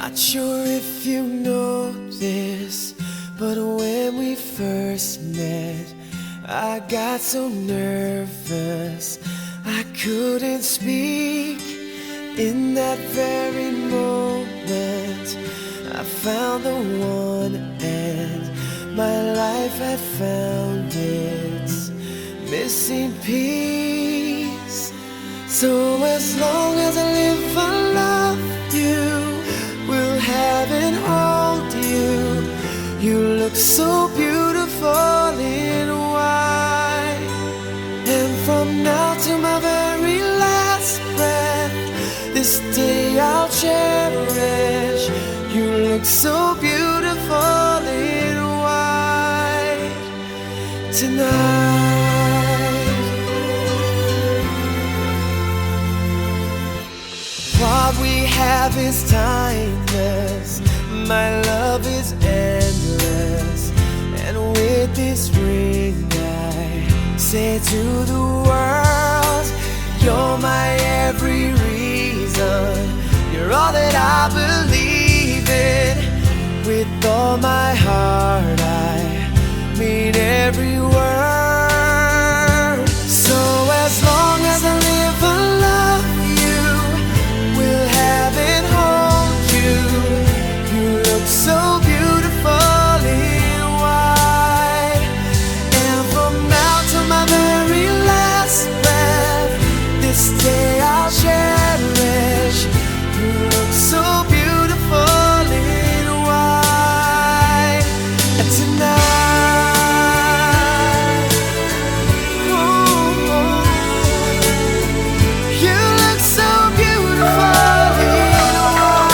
Not sure if you know this, but when we first met, I got so nervous I couldn't speak. In that very moment, I found the one, and my life had found its missing piece. So as long as I live, I love you, will have and hold you. You look so beautiful in white, and from now to my very last breath, this day I'll cherish. You look so beautiful in white tonight. What we have is timeless, my love is endless, and with this ring I say to the world, you're my every reason, you're all that I believe in. With all my heart I mean every word. So as long as I live, I love you, will have and hold you. You look so beautiful in white, and from now to my very last breath, this day I'll cherish. You look so beautiful in white tonight. Ooh, you look so beautiful in white.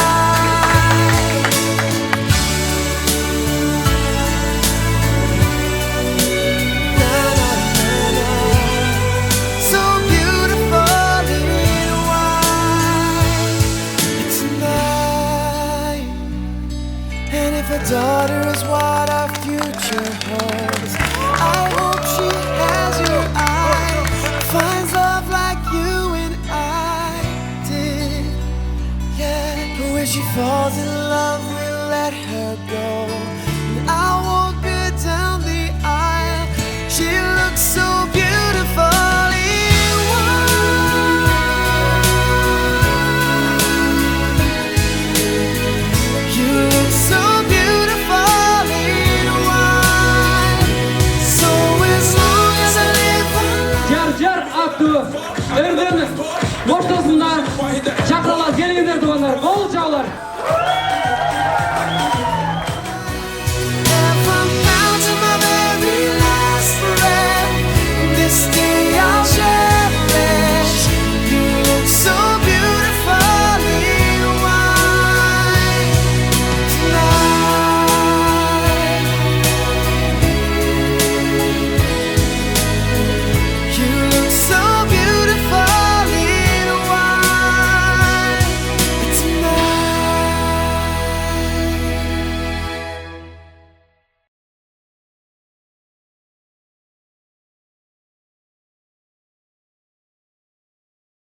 Na, na, na, na. So beautiful in white tonight. And if a daughter is what our future holds, I hope she has your eye, finds love like you and I did. Yeah, but when she falls in love, we'll let her go, and I'll walk her down the aisle. She looks so